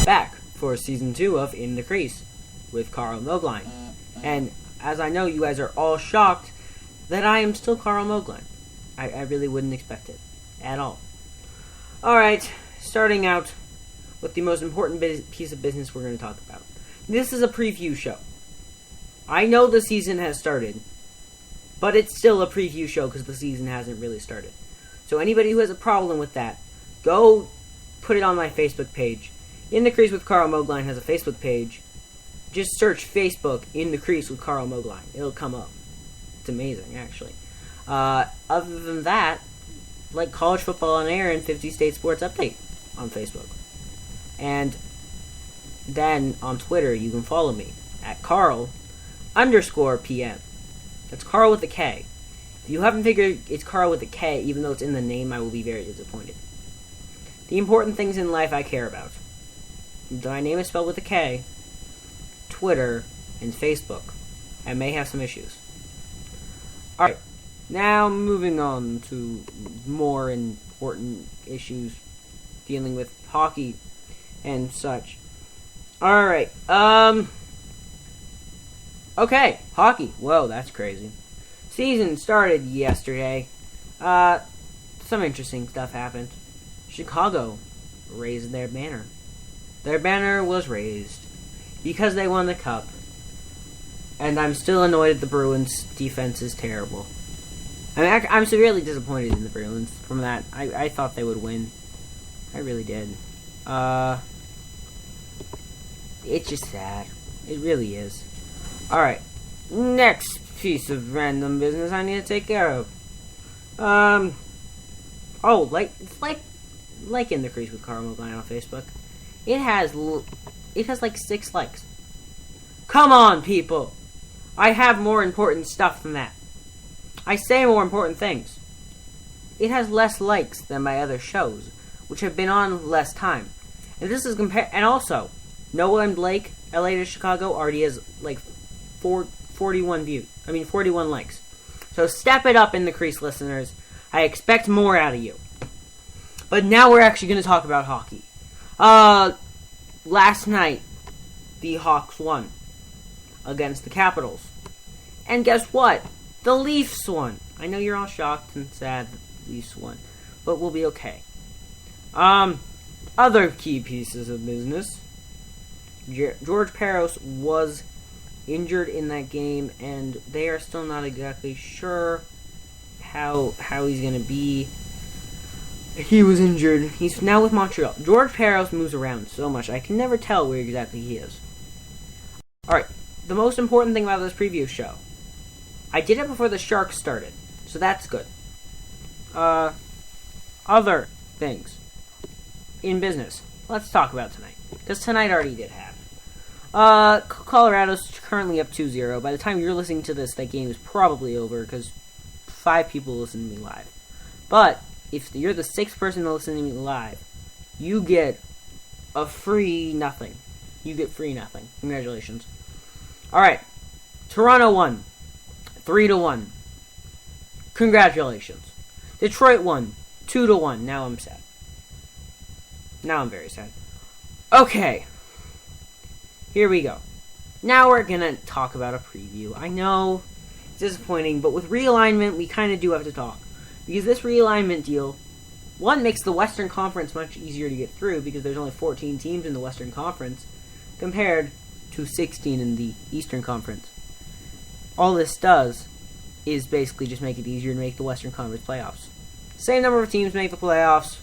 back for Season 2 of In the Crease with Karl Moeglein. And as I know you guys are all shocked that I am still Karl Moeglein. I really wouldn't expect it. At all. Alright, starting out with the most important piece of business we're going to talk about. This is a preview show. I know the season has started, but it's still a preview show because the season hasn't really started. So anybody who has a problem with that, go put it on my Facebook page. In the Crease with Karl Moeglein has a Facebook page. Just search Facebook In the Crease with Karl Moeglein. It'll come up. It's amazing, actually. Other than that, like College Football on Air and 50 State Sports Update on Facebook. And then on Twitter, you can follow me at Karl_PM. That's Karl with a K. If you haven't figured it's Karl with a K, even though it's in the name, I will be very disappointed. The important things in life I care about. My name is spelled with a K, Twitter, and Facebook. I may have some issues. Alright, now moving on to more important issues dealing with hockey and such. Alright, okay, hockey. Whoa, that's crazy. Season started yesterday. Some interesting stuff happened. Chicago raised their banner. Their banner was raised because they won the cup. And I'm still annoyed at the Bruins' defense is terrible. I'm severely disappointed in the Bruins from that. I thought they would win. I really did. It's just sad. It really is. Alright. Next piece of random business I need to take care of. It's like In the Crease with Karl Moeglein on Facebook. It has like 6 likes. Come on, people! I have more important stuff than that. I say more important things. It has less likes than my other shows, which have been on less time. And this is and also, Noah and Blake, LA to Chicago, already has like 41 likes. So step it up, In the Crease listeners. I expect more out of you. But now we're actually going to talk about hockey. Last night, the Hawks won against the Capitals. And guess what? The Leafs won. I know you're all shocked and sad that the Leafs won, but we'll be okay. Other key pieces of business. George Parros was injured in that game, and they are still not exactly sure how he's going to be. He was injured. He's now with Montreal. George Parros moves around so much, I can never tell where exactly he is. Alright, the most important thing about this preview show. I did it before the Sharks started, so that's good. Other things in business. Let's talk about tonight, because tonight already did happen. Colorado's currently up 2-0. By the time you're listening to this, that game is probably over, because 5 people listen to me live. But if you're the 6th person to listen to me live, you get a free nothing. You get free nothing. Congratulations. Alright. Toronto won 3-1. Congratulations. Detroit won 2-1. Now I'm sad. Now I'm very sad. Okay. Here we go. Now we're gonna talk about a preview. I know it's disappointing, but with realignment, we kind of do have to talk. Because this realignment deal, one, makes the Western Conference much easier to get through because there's only 14 teams in the Western Conference compared to 16 in the Eastern Conference. All this does is basically just make it easier to make the Western Conference playoffs. Same number of teams make the playoffs.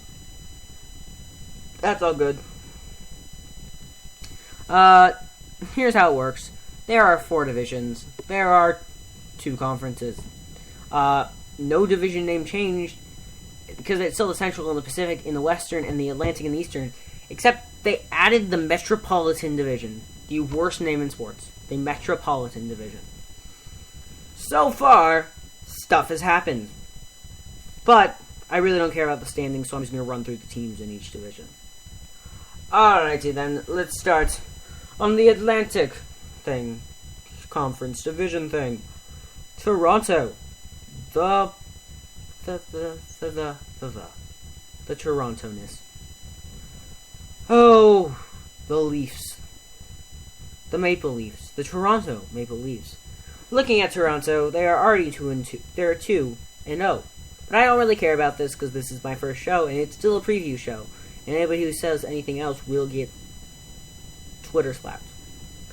That's all good. Here's how it works. There are 4 divisions. There are 2 conferences. No division name changed because it's still the Central and the Pacific in the Western and the Atlantic and the Eastern, except they added the Metropolitan Division, the worst name in sports, the Metropolitan Division. So far, stuff has happened, but I really don't care about the standings, so I'm just going to run through the teams in each division. Alrighty then, let's start on the Atlantic conference division thing. Toronto. The Toronto-ness. Oh, the Leafs. The Maple Leafs. The Toronto Maple Leafs. Looking at Toronto, they are already 2-2. They're 2-0. But I don't really care about this because this is my first show, and it's still a preview show. And anybody who says anything else will get Twitter slapped.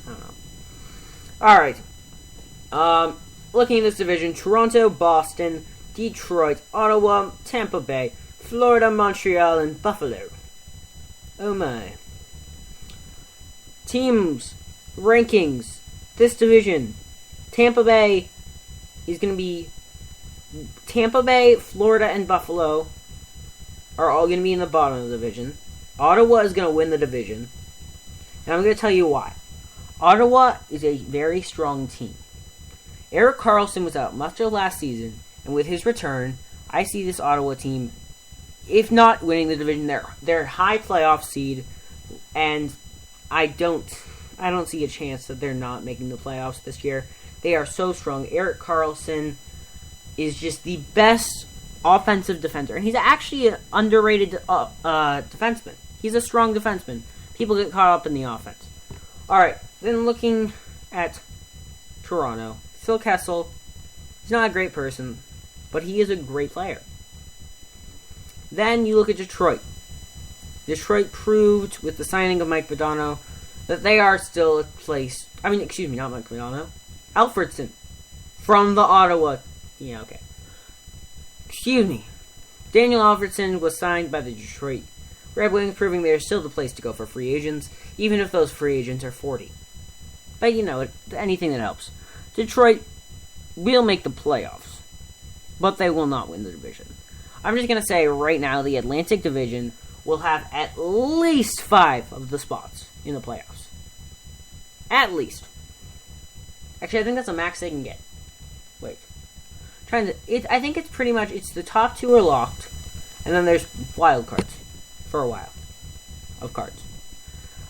I don't know. Alright. Looking at this division, Toronto, Boston, Detroit, Ottawa, Tampa Bay, Florida, Montreal, and Buffalo. Oh my. Teams, rankings, this division. Tampa Bay is going to be... Tampa Bay, Florida, and Buffalo are all going to be in the bottom of the division. Ottawa is going to win the division. And I'm going to tell you why. Ottawa is a very strong team. Erik Karlsson was out much of last season, and with his return, I see this Ottawa team, if not winning the division, they're high playoff seed, and I don't see a chance that they're not making the playoffs this year. They are so strong. Erik Karlsson is just the best offensive defender, and he's actually an underrated defenseman. He's a strong defenseman. People get caught up in the offense. Alright, then looking at Toronto. Phil Kessel, he's not a great person, but he is a great player. Then you look at Detroit. Detroit proved with the signing of Mike Modano that they are still a place... not Mike Modano. Alfredson from the Ottawa... Yeah, okay. Daniel Alfredson was signed by the Detroit Red Wings, proving they are still the place to go for free agents, even if those free agents are 40. But anything that helps. Detroit will make the playoffs, but they will not win the division. I'm just going to say right now the Atlantic Division will have at least 5 of the spots in the playoffs. At least. Actually, I think that's the max they can get. Wait. I think it's pretty much, it's the top 2 are locked, and then there's wild cards for a while of cards.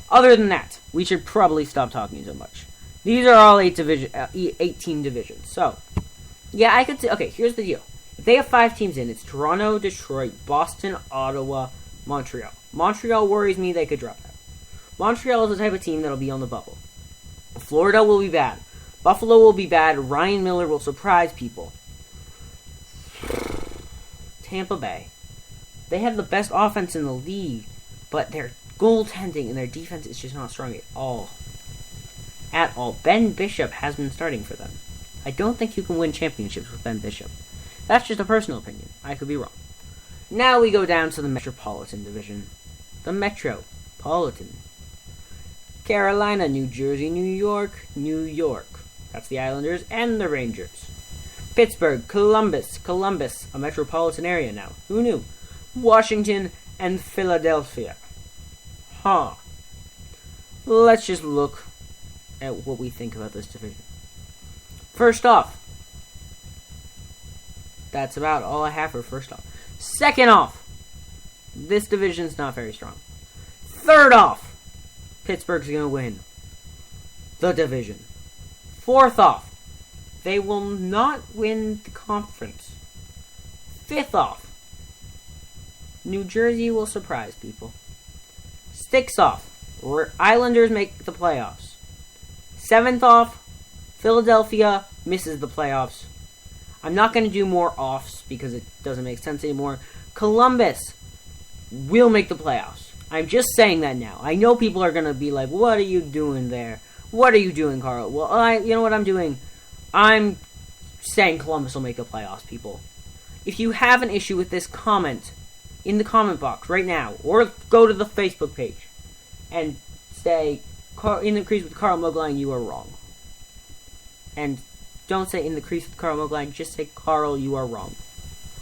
Other than that, we should probably stop talking so much. These are all 18 divisions. So, yeah, I could say... Okay, here's the deal. If they have 5 teams in, it's Toronto, Detroit, Boston, Ottawa, Montreal. Montreal worries me they could drop out. Montreal is the type of team that'll be on the bubble. Florida will be bad. Buffalo will be bad. Ryan Miller will surprise people. Tampa Bay. They have the best offense in the league, but their goaltending and their defense is just not strong at all. At all. Ben Bishop has been starting for them. I don't think you can win championships with Ben Bishop. That's just a personal opinion. I could be wrong. Now we go down to the Metropolitan Division. The Metropolitan. Carolina, New Jersey, New York, New York. That's the Islanders and the Rangers. Pittsburgh, Columbus, a metropolitan area now. Who knew? Washington and Philadelphia. Let's just look at what we think about this division. First off, that's about all I have for first off. Second off, this division's not very strong. Third off, Pittsburgh's going to win the division. Fourth off, they will not win the conference. Fifth off, New Jersey will surprise people. Sixth off, Islanders make the playoffs. Seventh off, Philadelphia misses the playoffs. I'm not going to do more offs because it doesn't make sense anymore. Columbus will make the playoffs. I'm just saying that now. I know people are going to be like, what are you doing there? What are you doing, Carl? Well, you know what I'm doing? I'm saying Columbus will make the playoffs, people. If you have an issue with this, comment in the comment box right now, or go to the Facebook page and say, in the Crease with Karl Moeglein, you are wrong. And don't say in the Crease with Karl Moeglein, just say, Carl, you are wrong.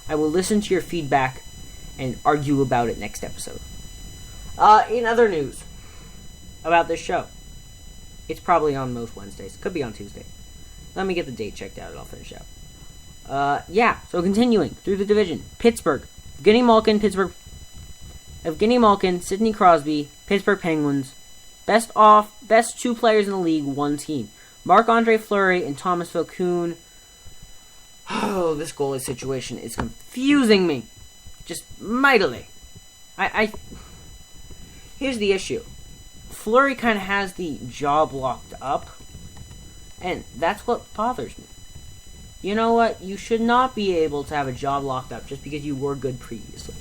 I will listen to your feedback and argue about it next episode. In other news about this show, it's probably on most Wednesdays. Could be on Tuesday. Let me get the date checked out and I'll finish out. So continuing through the division. Pittsburgh. Evgeny Malkin, Sidney Crosby, Pittsburgh Penguins. Best 2 players in the league, 1 team. Marc-Andre Fleury and Thomas Vokoun. Oh, this goalie situation is confusing me. Just mightily. Here's the issue. Fleury kind of has the job locked up, and that's what bothers me. You know what? You should not be able to have a job locked up just because you were good previously.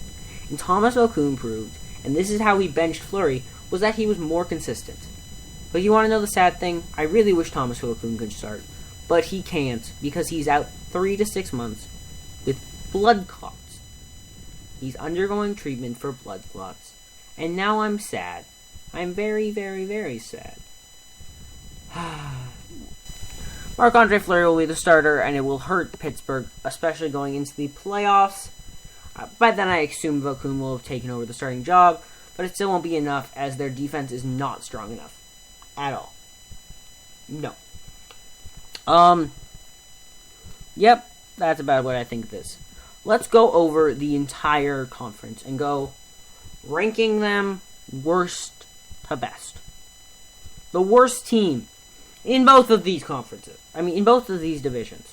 And Thomas Vokoun proved, and this is how we benched Fleury, was that he was more consistent. But you want to know the sad thing? I really wish Thomas Vokoun could start, but he can't because he's out 3 to 6 months with blood clots. He's undergoing treatment for blood clots, and now I'm sad. I'm very, very, very sad. Marc-Andre Fleury will be the starter, and it will hurt Pittsburgh, especially going into the playoffs. By then, I assume Vokoun will have taken over the starting job, but it still won't be enough, as their defense is not strong enough. At all. No. Yep, that's about what I think of this. Let's go over the entire conference and go ranking them worst to best. The worst team in both of these conferences. In both of these divisions.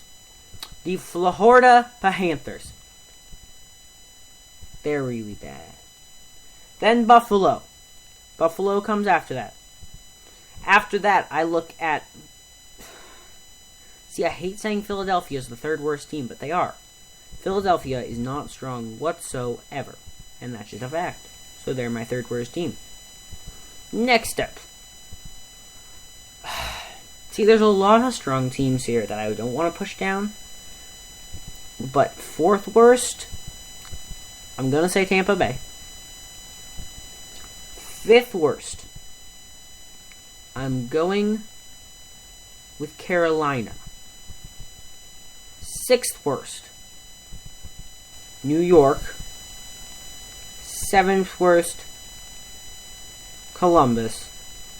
The Florida Panthers. They're really bad. Then Buffalo. Buffalo comes after that. After that, I look at... See, I hate saying Philadelphia is the third worst team, but they are. Philadelphia is not strong whatsoever. And that's just a fact. So they're my third worst team. Next up. See, there's a lot of strong teams here that I don't want to push down. But fourth worst, I'm going to say Tampa Bay. Fifth worst, I'm going with Carolina. Sixth worst, New York. Seventh worst, Columbus.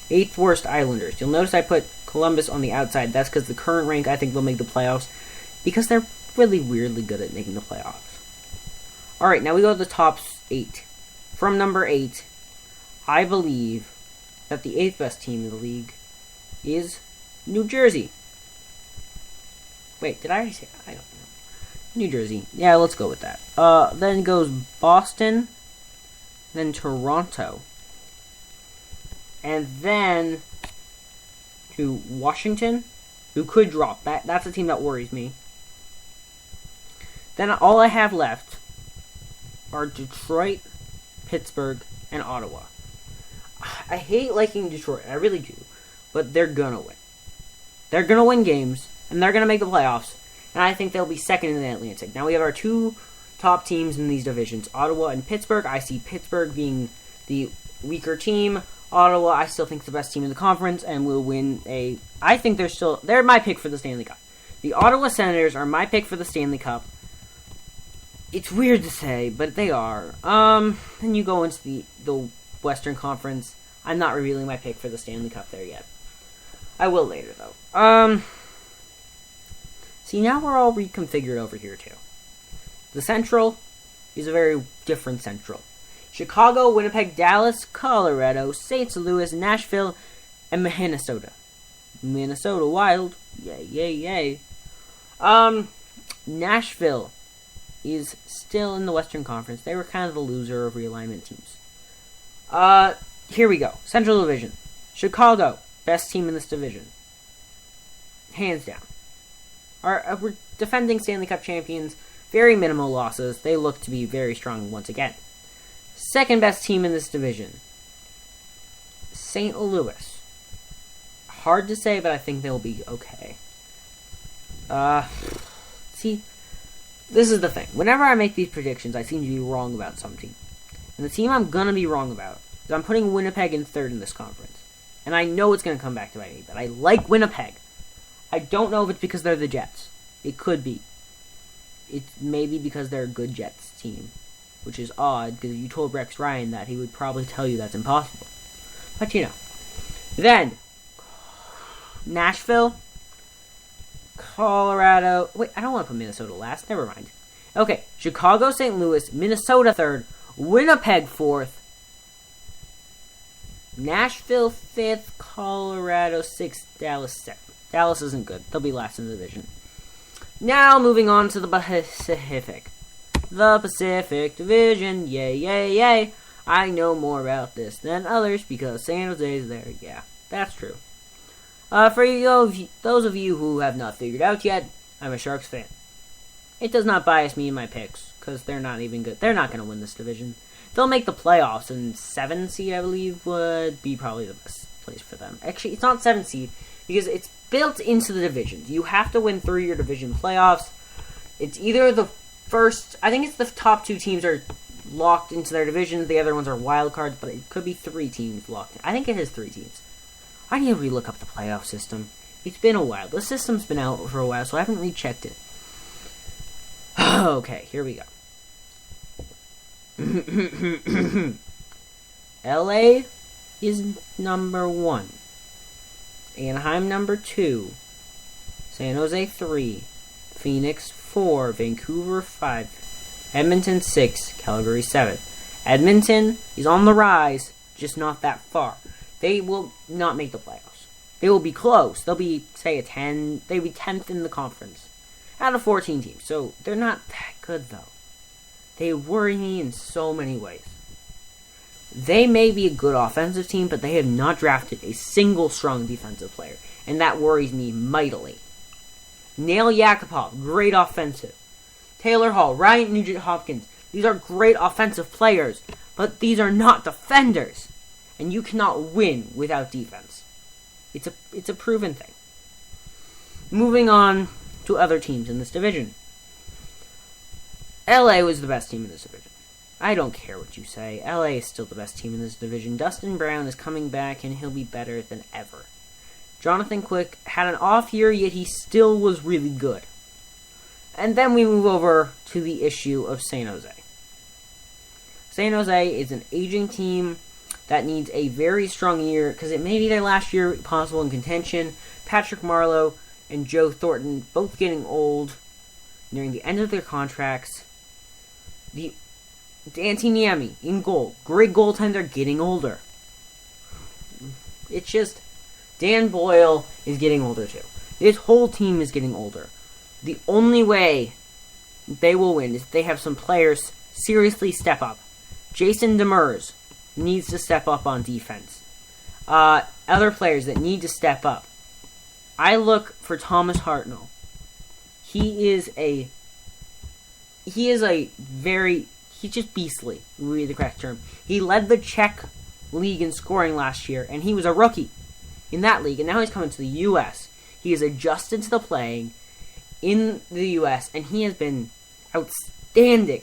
Eighth worst, Islanders. You'll notice I put Columbus on the outside. That's because the current rank, I think they'll make the playoffs, because they're really weirdly good at making the playoffs. Alright, now we go to the top 8. From number 8, I believe that the 8th best team in the league is New Jersey. Wait, did I already say that? I don't know. New Jersey. Yeah, let's go with that. Then goes Boston, then Toronto, and then to Washington, who could drop. That's a team that worries me. Then all I have left are Detroit, Pittsburgh, and Ottawa. I hate liking Detroit, I really do, but they're gonna win. They're gonna win games, and they're gonna make the playoffs, and I think they'll be second in the Atlantic. Now we have our two top teams in these divisions, Ottawa and Pittsburgh. I see Pittsburgh being the weaker team. Ottawa, I still think, is the best team in the conference, and will win I think they're my pick for the Stanley Cup. The Ottawa Senators are my pick for the Stanley Cup. It's weird to say, but they are. Then you go into the Western Conference. I'm not revealing my pick for the Stanley Cup there yet. I will later, though. See, now we're all reconfigured over here, too. The Central is a very different Central. Chicago, Winnipeg, Dallas, Colorado, St. Louis, Nashville, and Minnesota. Minnesota Wild. Yay, yay, yay. Nashville is still in the Western Conference. They were kind of the loser of realignment teams. Here we go. Central Division. Chicago, best team in this division. Hands down. We're defending Stanley Cup champions. Very minimal losses. They look to be very strong once again. Second best team in this division. St. Louis. Hard to say, but I think they'll be okay. See, this is the thing. Whenever I make these predictions, I seem to be wrong about some team. And the team I'm going to be wrong about is I'm putting Winnipeg in third in this conference. And I know it's going to come back to bite me, but I like Winnipeg. I don't know if it's because they're the Jets. It could be. It's maybe because they're a good Jets team, which is odd, because if you told Rex Ryan that, he would probably tell you that's impossible. But you know. Then, Nashville, Colorado. Wait, I don't want to put Minnesota last. Never mind. Okay, Chicago, St. Louis, Minnesota third, Winnipeg fourth, Nashville fifth, Colorado sixth, Dallas seventh. Dallas isn't good. They'll be last in the division. Now, moving on to the Pacific. The Pacific Division. Yay, yay, yay. I know more about this than others because San Jose is there. Yeah, that's true. For those of you who have not figured out yet, I'm a Sharks fan. It does not bias me in my picks because they're not even good. They're not going to win this division. They'll make the playoffs, and 7 seed, I believe, would be probably the best place for them. Actually, it's not 7 seed because it's built into the divisions. You have to win through your division playoffs. It's either the first, I think it's the top 2 teams are locked into their divisions. The other ones are wild cards, but it could be 3 teams locked in. I think it is 3 teams. I need to relook up the playoff system. It's been a while. The system's been out for a while, so I haven't rechecked it. Okay, here we go. LA is number 1. Anaheim number 2. San Jose 3. Phoenix 4. Vancouver 5. Edmonton 6. Calgary 7. Edmonton is on the rise, just not that far. They will not make the playoffs. They will be close. They'll be, say, a 10. They'll be 10th in the conference out of 14 teams. So they're not that good, though. They worry me in so many ways. They may be a good offensive team, but they have not drafted a single strong defensive player, and that worries me mightily. Nail Yakupov, great offensive. Taylor Hall, Ryan Nugent-Hopkins, these are great offensive players, but these are not defenders, and you cannot win without defense. It's a proven thing. Moving on to other teams in this division. LA was the best team in this division. I don't care what you say. LA is still the best team in this division. Dustin Brown is coming back, and he'll be better than ever. Jonathan Quick had an off year, yet he still was really good. And then we move over to the issue of San Jose. San Jose is an aging team that needs a very strong year, because it may be their last year possible in contention. Patrick Marleau and Joe Thornton both getting old, nearing the end of their contracts. Dante Niemi in goal. Great goaltender, getting older. It's just, Dan Boyle is getting older too. This whole team is getting older. The only way they will win is if they have some players seriously step up. Jason Demers needs to step up on defense. Other players that need to step up. I look for Thomas Hartnell. He's just beastly, would be the correct term. He led the Czech league in scoring last year, and he was a rookie in that league, and now he's coming to the U.S. He has adjusted to the playing in the U.S., and he has been outstanding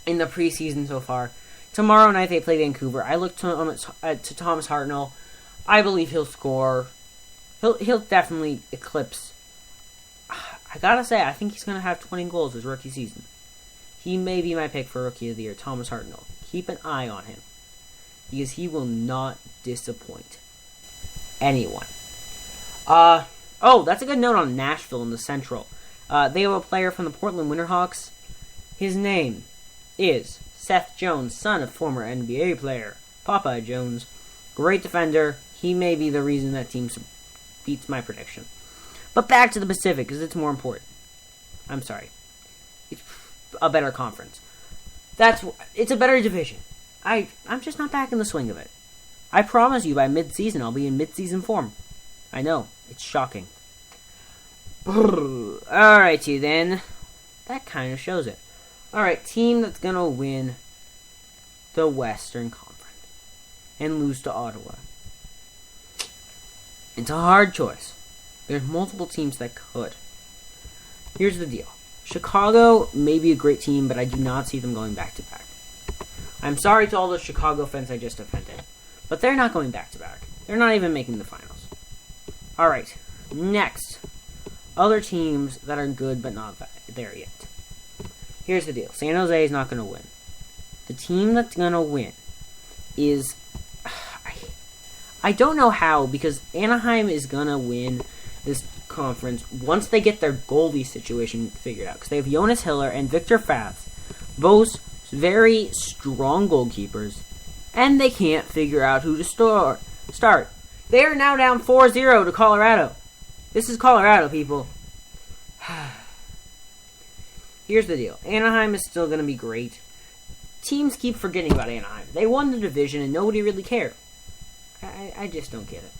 in the preseason so far. Tomorrow night they play Vancouver. I look to Thomas Hartnell. I believe he'll score. He'll definitely eclipse. I gotta say, I think he's gonna have 20 goals his rookie season. He may be my pick for Rookie of the Year, Thomas Hartnell. Keep an eye on him, because he will not disappoint anyone. That's a good note on Nashville in the Central. They have a player from the Portland Winterhawks. His name is Seth Jones, son of former NBA player Popeye Jones. Great defender. He may be the reason that team beats my prediction. But back to the Pacific, because it's more important. I'm sorry. It's a better conference. It's a better division. I'm just not back in the swing of it. I promise you by mid-season I'll be in mid-season form. I know, it's shocking. Alrighty then. That kind of shows it. Alright, team that's gonna win the Western Conference and lose to Ottawa. It's a hard choice. There's multiple teams that could. Here's the deal. Chicago may be a great team, but I do not see them going back-to-back. I'm sorry to all those Chicago fans I just offended, but they're not going back-to-back. They're not even making the finals. Alright, next. Other teams that are good, but not there yet. Here's the deal. San Jose is not going to win. The team that's going to win is... I don't know how, because Anaheim is going to win this conference once they get their goalie situation figured out. Because they have Jonas Hiller and Victor Fath, both very strong goalkeepers, and they can't figure out who to start. They are now down 4-0 to Colorado. This is Colorado, people. Here's the deal. Anaheim is still going to be great. teams keep forgetting about Anaheim. They won the division and nobody really cared. I just don't get it.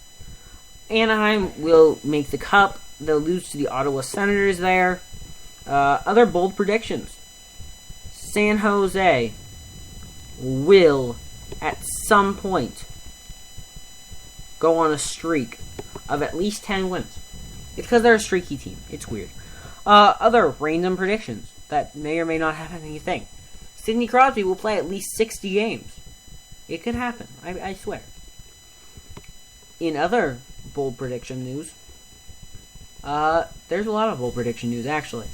Anaheim will make the Cup. They'll lose to the Ottawa Senators there. Other bold predictions. San Jose will, at some point, go on a streak of at least 10 wins. It's because they're a streaky team. It's weird. Other random predictions that may or may not happen, anything. Sidney Crosby will play at least 60 games. It could happen. I swear. In other bold prediction news, there's a lot of bold prediction news, actually.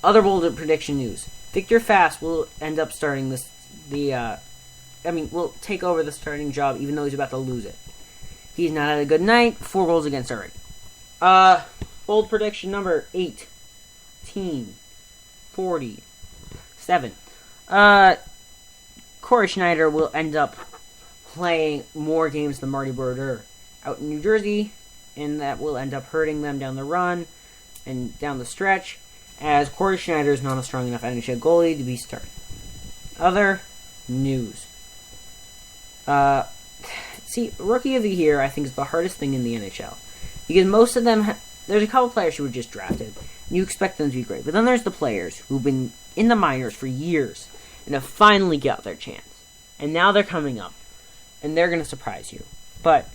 Other bold prediction news. Victor Fast will end up starting will take over the starting job, even though he's about to lose it. He's not had a good night. 4 goals against already. Bold prediction number 1847. Corey Schneider will end up playing more games than Marty Brodeur out in New Jersey, and that will end up hurting them down the run and down the stretch, as Corey Schneider is not a strong enough NHL goalie to be started. Other news. Rookie of the Year, I think, is the hardest thing in the NHL. Because most of them, there's a couple players who were just drafted, and you expect them to be great. But then there's the players who've been in the minors for years, and have finally got their chance. And now they're coming up, and they're going to surprise you. But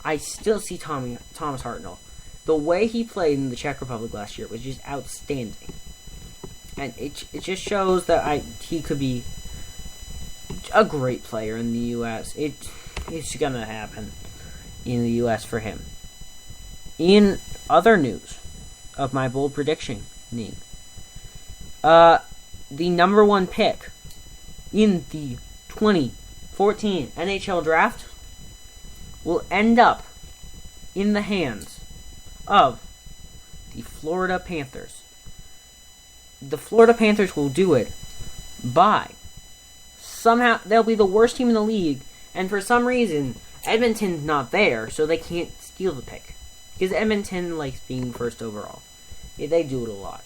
I still see Thomas Hartnell. The way he played in the Czech Republic last year was just outstanding. And it just shows that he could be a great player in the U.S. It's going to happen in the U.S. for him. In other news of my bold prediction, the number 1 pick in the 2014 NHL Draft will end up in the hands of the Florida Panthers. The Florida Panthers will do it by somehow they'll be the worst team in the league, and for some reason Edmonton's not there, so they can't steal the pick because Edmonton likes being first overall. Yeah, they do it a lot.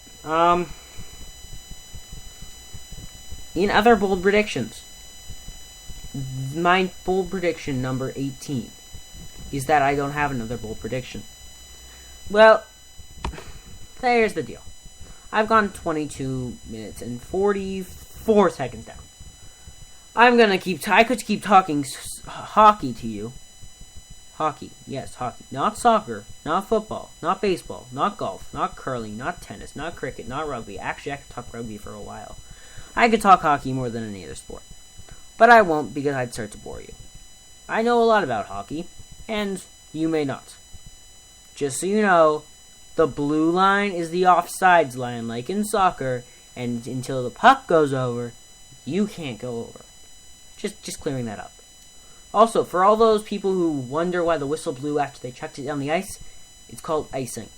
In other bold predictions, my bold prediction number 18 is that I don't have another bold prediction. Well, there's the deal. I've gone 22 minutes and 44 seconds down. I could keep talking hockey to you. Hockey, yes, hockey. Not soccer, not football, not baseball, not golf, not curling, not tennis, not cricket, not rugby. Actually, I could talk rugby for a while. I could talk hockey more than any other sport. But I won't because I'd start to bore you. I know a lot about hockey, and you may not. Just so you know, the blue line is the offsides line, like in soccer, and until the puck goes over, you can't go over. Just clearing that up. Also, for all those people who wonder why the whistle blew after they chucked it down the ice, it's called icing.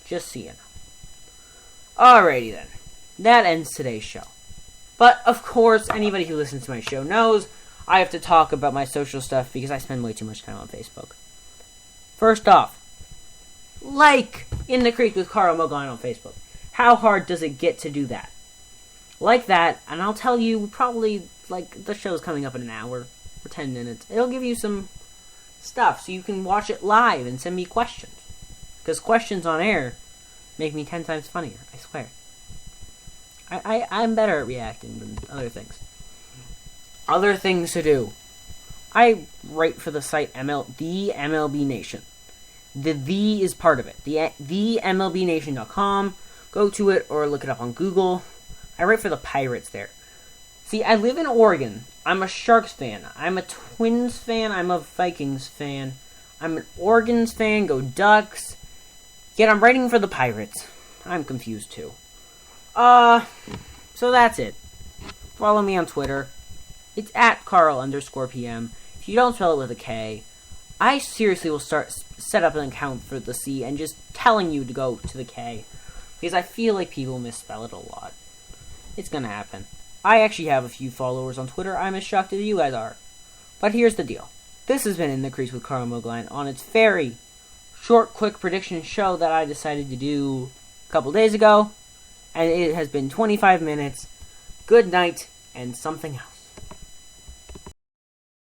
Just so you know. Alrighty then. That ends today's show. But, of course, anybody who listens to my show knows I have to talk about my social stuff because I spend way too much time on Facebook. First off, like In the Crease with Karl Moeglein on Facebook. How hard does it get to do that? Like that, and I'll tell you probably, the show's coming up in an hour or 10 minutes. It'll give you some stuff so you can watch it live and send me questions. Because questions on air make me 10 times funnier, I swear. I'm better at reacting than other things. Other things to do. I write for the site the MLB Nation. The is part of it. The MLBNation.com. Go to it or look it up on Google. I write for the Pirates there. See, I live in Oregon. I'm a Sharks fan. I'm a Twins fan. I'm a Vikings fan. I'm an Oregon fan. Go Ducks. Yet I'm writing for the Pirates. I'm confused too. So that's it. Follow me on Twitter. It's at Karl_PM. If you don't spell it with a K, I seriously will set up an account for the C and just telling you to go to the K. Because I feel like people misspell it a lot. It's gonna happen. I actually have a few followers on Twitter. I'm as shocked as you guys are. But here's the deal. This has been In the Crease with Karl Moeglein on its very short, quick prediction show that I decided to do a couple days ago. And it has been 25 minutes. good night, and something else.